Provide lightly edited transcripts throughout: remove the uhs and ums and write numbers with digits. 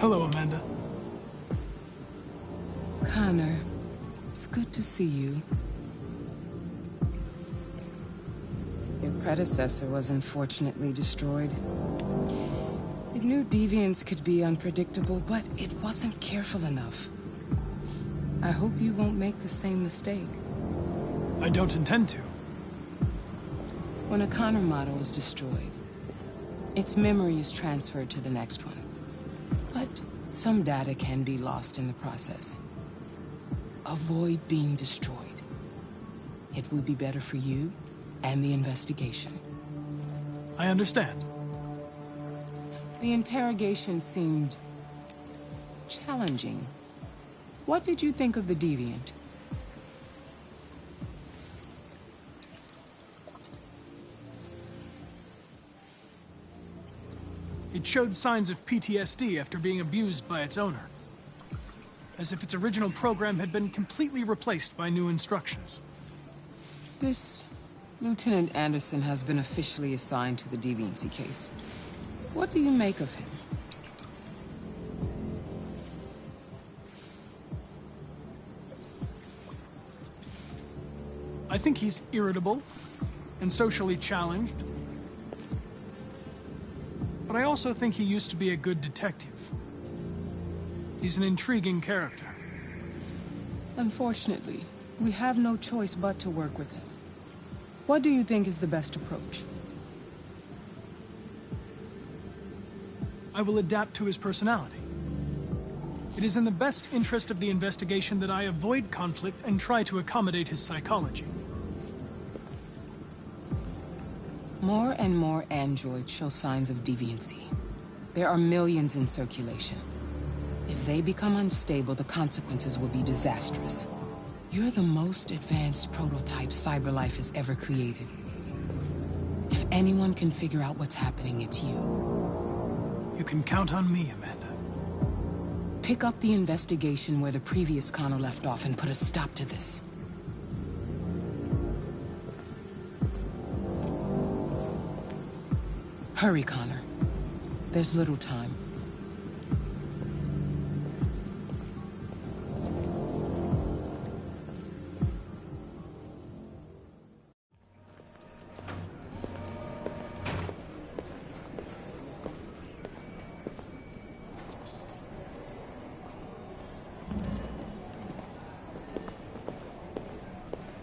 Hello, Amanda. Connor, it's good to see you. Your predecessor was unfortunately destroyed. It knew deviants could be unpredictable, but it wasn't careful enough. I hope you won't make the same mistake. I don't intend to. When a Connor model is destroyed, its memory is transferred to the next one. But some data can be lost in the process. Avoid being destroyed. It would be better for you and the investigation. I understand. The interrogation seemed challenging. What did you think of the deviant? It showed signs of PTSD after being abused by its owner. As if its original program had been completely replaced by new instructions. This Lieutenant Anderson has been officially assigned to the deviancy case. What do you make of him? I think he's irritable and socially challenged. But I also think he used to be a good detective. He's an intriguing character. Unfortunately, we have no choice but to work with him. What do you think is the best approach? I will adapt to his personality. It is in the best interest of the investigation that I avoid conflict and try to accommodate his psychology. More and more androids show signs of deviancy. There are millions in circulation. If they become unstable, the consequences will be disastrous. You're the most advanced prototype CyberLife has ever created. If anyone can figure out what's happening, it's you. You can count on me, Amanda. Pick up the investigation where the previous Connor left off and put a stop to this. Hurry, Connor. There's little time.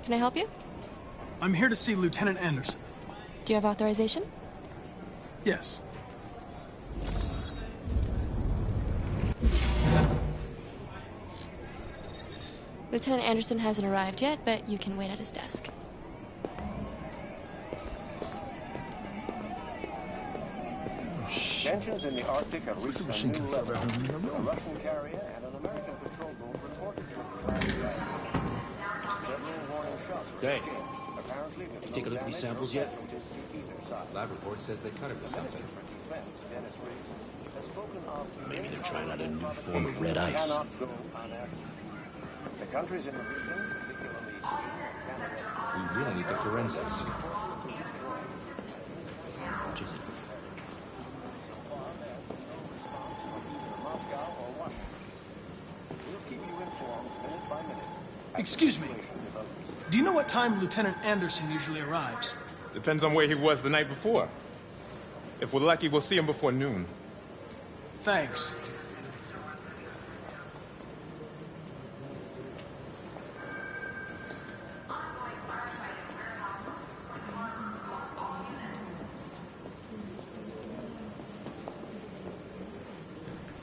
Can I help you? I'm here to see Lieutenant Anderson. Do you have authorization? Yes. Lieutenant Anderson hasn't arrived yet, but you can wait at his desk. Tensions in the Arctic have reached a new level. A Russian carrier and an American patrol boat reported to have crashed last night. Several warning shots were Dang. exchanged. Apparently, You take a look at these samples yet? Lab report says they cut it with something. Maybe they're trying out a new form of red ice. The countries in the region, particularly Canada, We really need the forensics. Which is it? Moscow or Washington. We'll keep you informed minute by minute. Excuse me. Do you know what time Lieutenant Anderson usually arrives? Depends on where he was the night before. If we're lucky, we'll see him before noon. Thanks.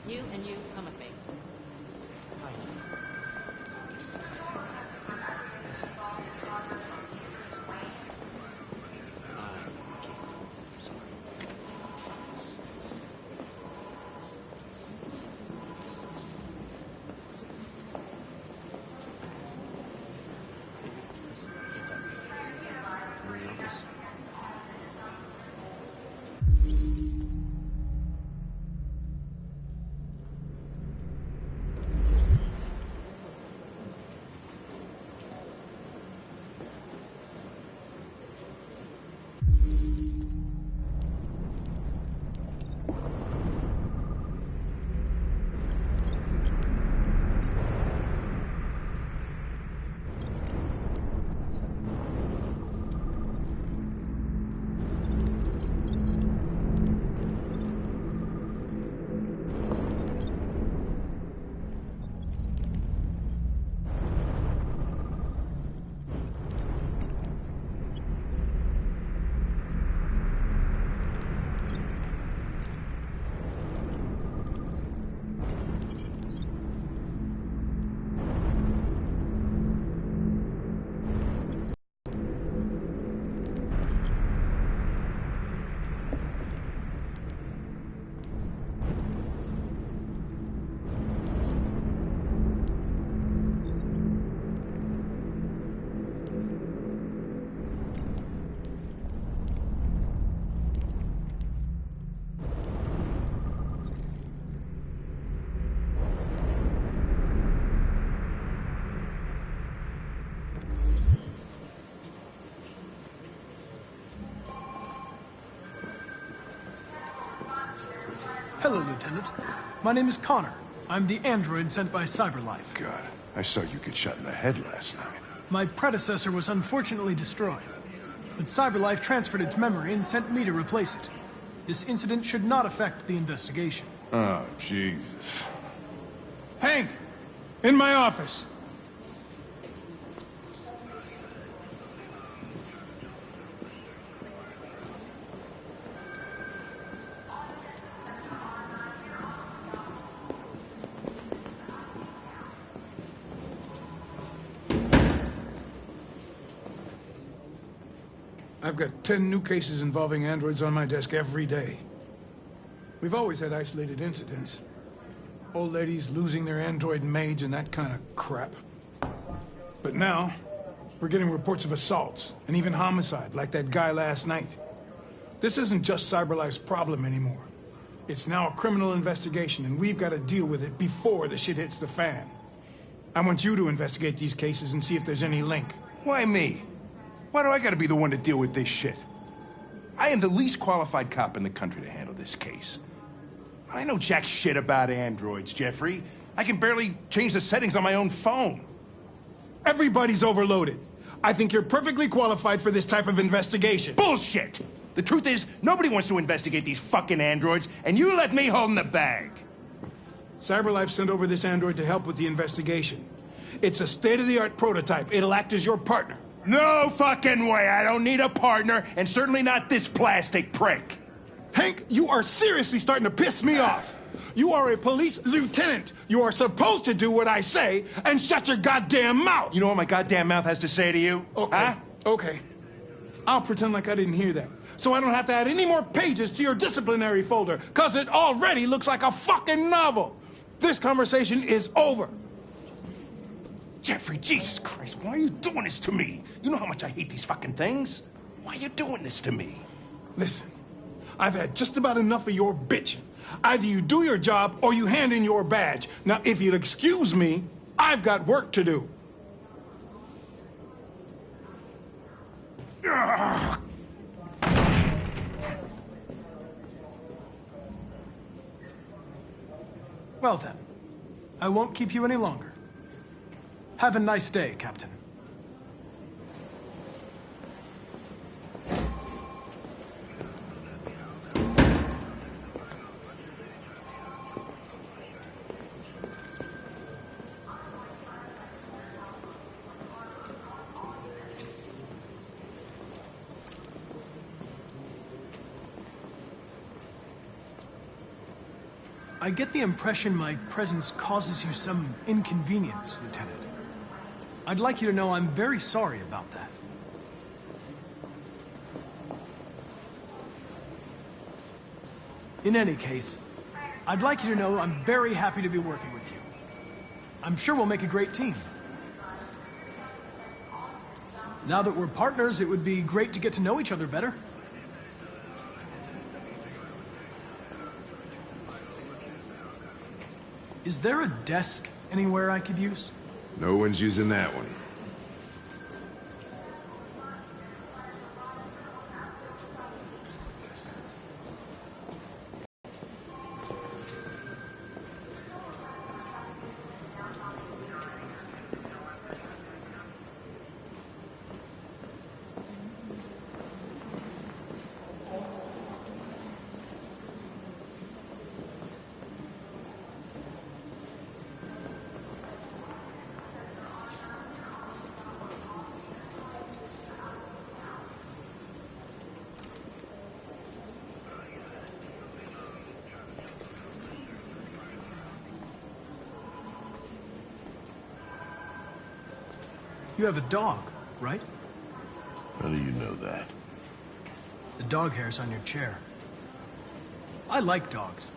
You and you come with me. Hello, Lieutenant. My name is Connor. I'm the android sent by CyberLife. God, I saw you get shot in the head last night. My predecessor was unfortunately destroyed, but CyberLife transferred its memory and sent me to replace it. This incident should not affect the investigation. Oh, Jesus. Hank! In my office! I've got 10 new cases involving androids on my desk every day. We've always had isolated incidents. Old ladies losing their android maids and that kind of crap. But now, we're getting reports of assaults and even homicide, like that guy last night. This isn't just CyberLife's problem anymore. It's now a criminal investigation, and we've got to deal with it before the shit hits the fan. I want you to investigate these cases and see if there's any link. Why me? Why do I gotta be the one to deal with this shit? I am the least qualified cop in the country to handle this case. I know jack shit about androids, Jeffrey. I can barely change the settings on my own phone. Everybody's overloaded. I think you're perfectly qualified for this type of investigation. Bullshit! The truth is, nobody wants to investigate these fucking androids, and you let me hold in the bag. CyberLife sent over this android to help with the investigation. It's a state-of-the-art prototype. It'll act as your partner. No fucking way! I don't need a partner, and certainly not this plastic prick. Hank, you are seriously starting to piss me off. You are a police lieutenant. You are supposed to do what I say and shut your goddamn mouth. You know what my goddamn mouth has to say to you? Okay, huh? okay. I'll pretend like I didn't hear that, so I don't have to add any more pages to your disciplinary folder, because it already looks like a fucking novel. This conversation is over. Jeffrey, Jesus Christ, why are you doing this to me? You know how much I hate these fucking things. Why are you doing this to me? Listen, I've had just about enough of your bitching. Either you do your job or you hand in your badge. Now, if you'll excuse me, I've got work to do. Well then, I won't keep you any longer. Have a nice day, Captain. I get the impression my presence causes you some inconvenience, Lieutenant. I'd like you to know I'm very sorry about that. In any case, I'd like you to know I'm very happy to be working with you. I'm sure we'll make a great team. Now that we're partners, it would be great to get to know each other better. Is there a desk anywhere I could use? No one's using that one. You have a dog, right? How do you know that? The dog hair's on your chair. I like dogs.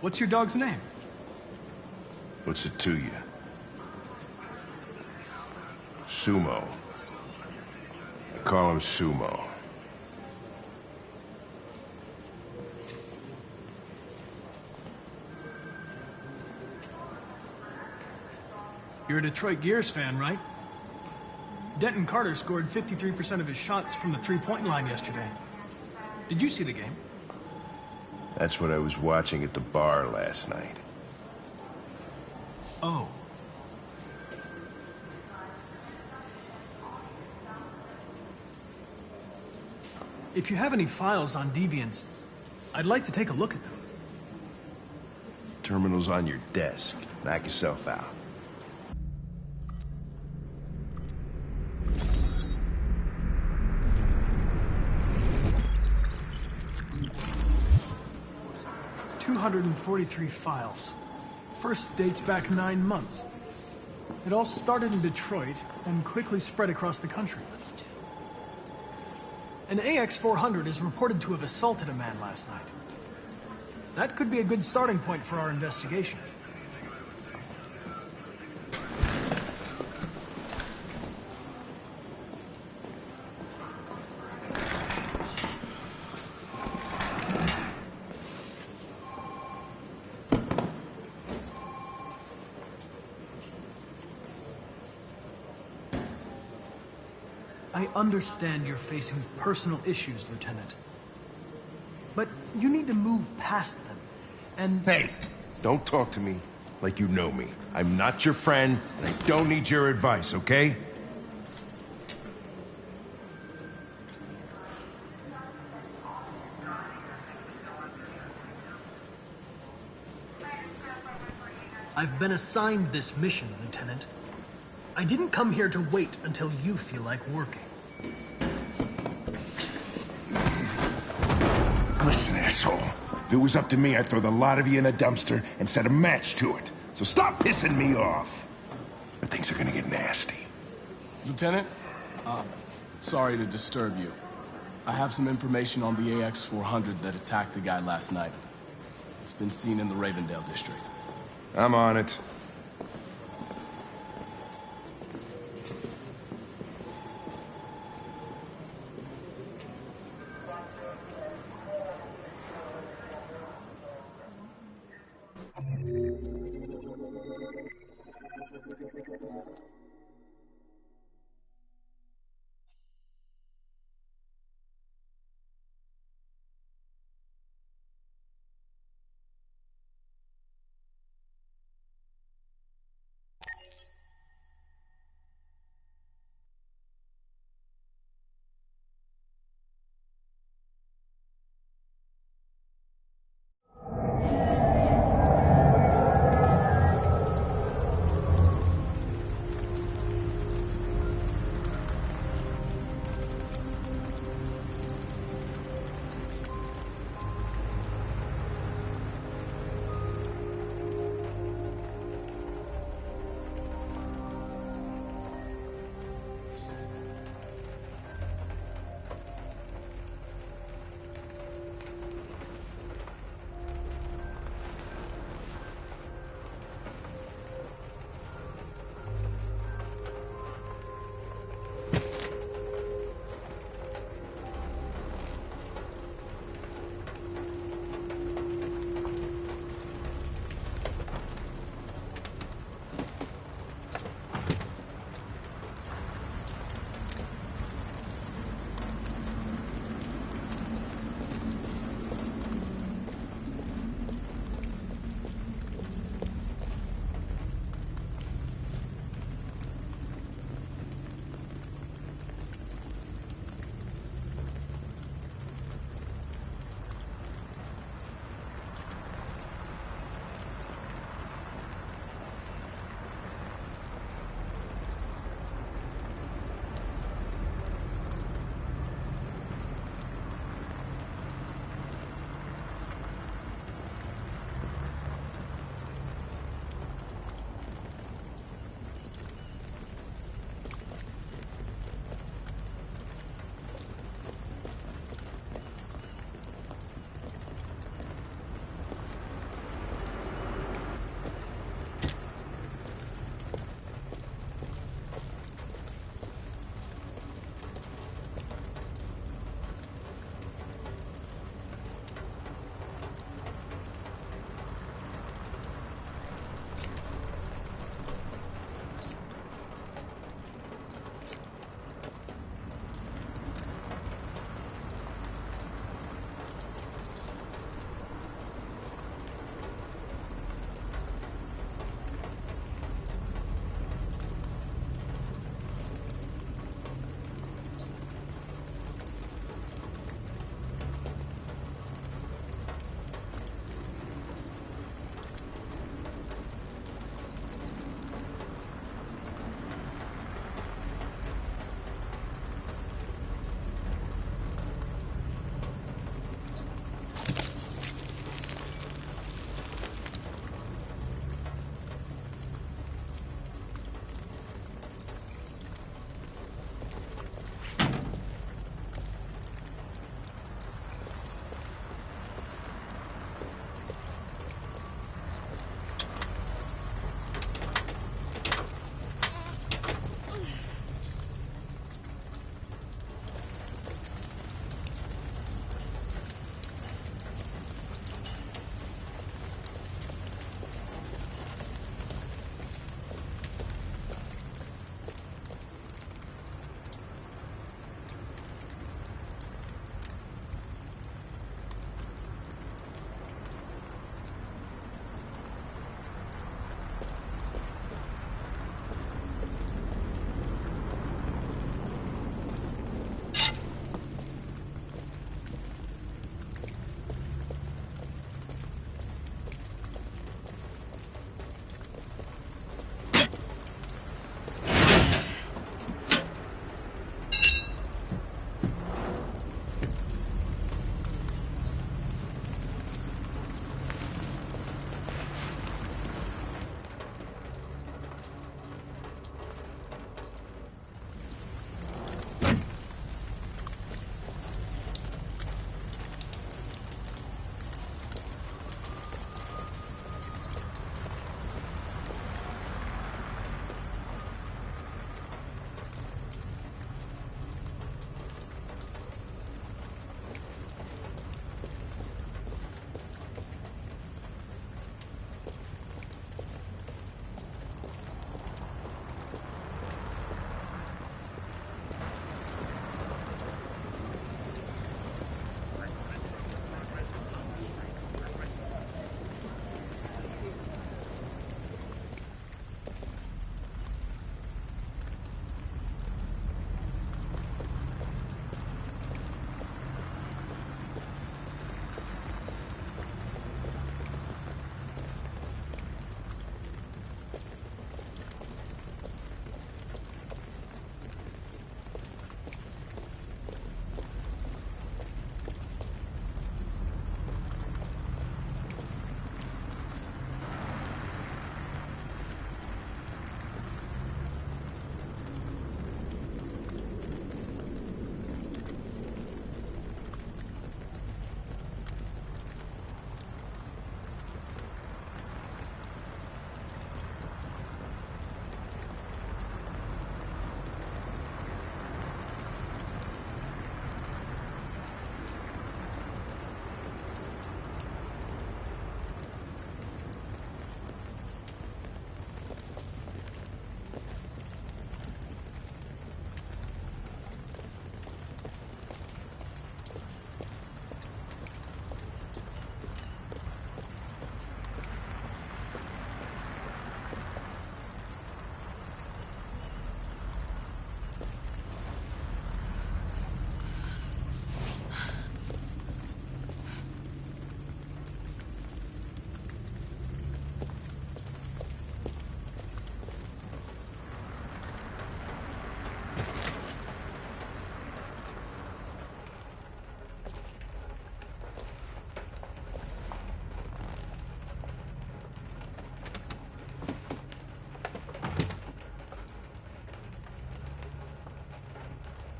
What's your dog's name? What's it to you? Sumo. I call him Sumo. You're a Detroit Gears fan, right? Denton Carter scored 53% of his shots from the three-point line yesterday. Did you see the game? That's what I was watching at the bar last night. Oh. If you have any files on Deviants, I'd like to take a look at them. Terminal's on your desk. Knock yourself out. $243 files. First dates back 9 months. It all started in Detroit and quickly spread across the country. An AX-400 is reported to have assaulted a man last night. That could be a good starting point for our investigation. I understand you're facing personal issues, Lieutenant. But you need to move past them, and... Hey, don't talk to me like you know me. I'm not your friend, and I don't need your advice, okay? I've been assigned this mission, Lieutenant. I didn't come here to wait until you feel like working. Listen, asshole. If it was up to me, I'd throw the lot of you in a dumpster and set a match to it. So stop pissing me off. Or things are gonna get nasty. Lieutenant, sorry to disturb you. I have some information on the AX-400 that attacked the guy last night. It's been seen in the Ravendale district. I'm on it.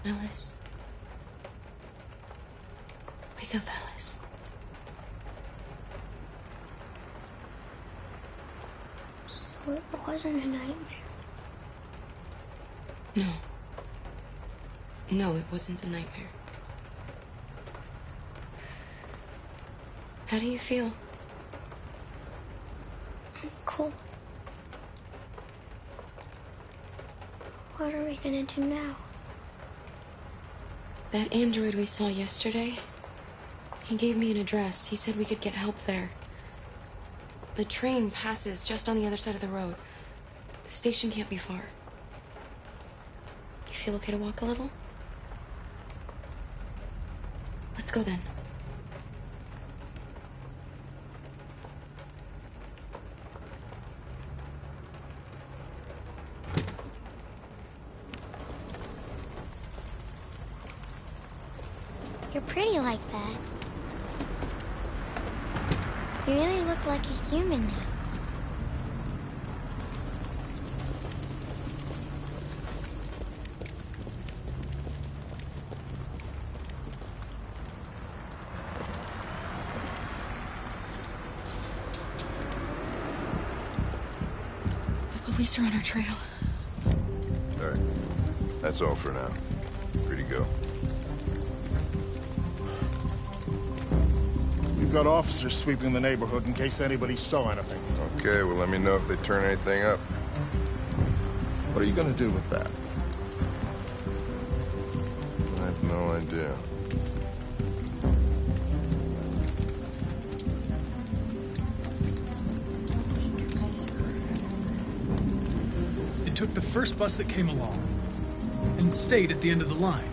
Alice. Wake up, Alice. So it wasn't a nightmare. No. No, it wasn't a nightmare. How do you feel? I'm cold. What are we gonna do now? That android we saw yesterday, he gave me an address. He said we could get help there. The train passes just on the other side of the road. The station can't be far. You feel okay to walk a little? Let's go then. You're pretty like that. You really look like a human now. The police are on our trail. All right. That's all for now. Free to go. We've got officers sweeping the neighborhood in case anybody saw anything. Okay, well, let me know if they turn anything up. What are you gonna do with that? I have no idea. It took the first bus that came along and stayed at the end of the line.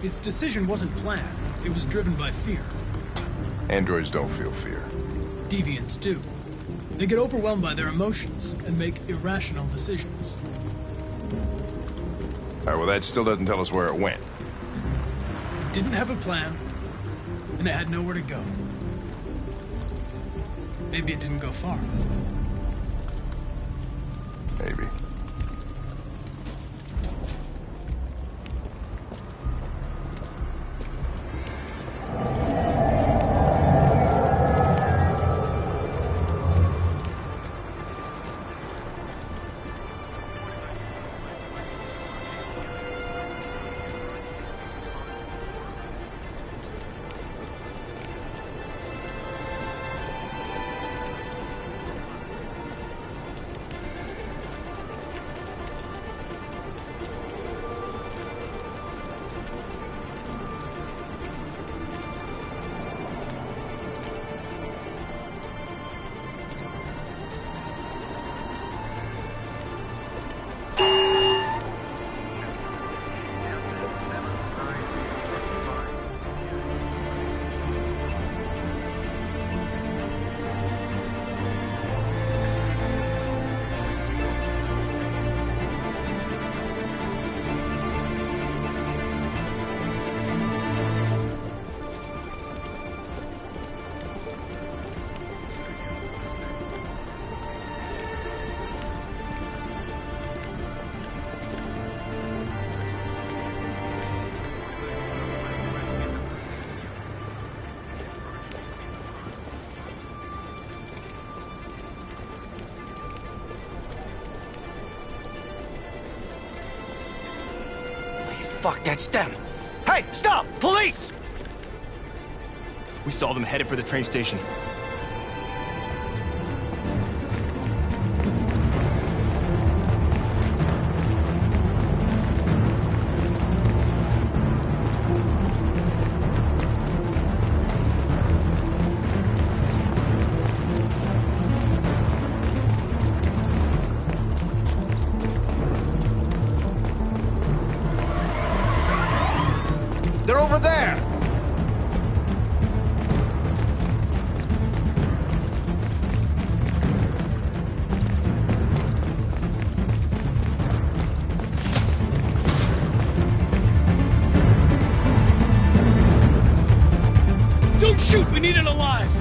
Its decision wasn't planned. It was driven by fear. Androids don't feel fear. Deviants do. They get overwhelmed by their emotions and make irrational decisions. All right, well, that still doesn't tell us where it went. It didn't have a plan, and it had nowhere to go. Maybe it didn't go far. Maybe. Fuck, that's them! Hey, stop! Police! We saw them headed for the train station. They're over there! Don't shoot! We need it alive!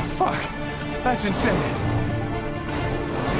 fuck. That's insane.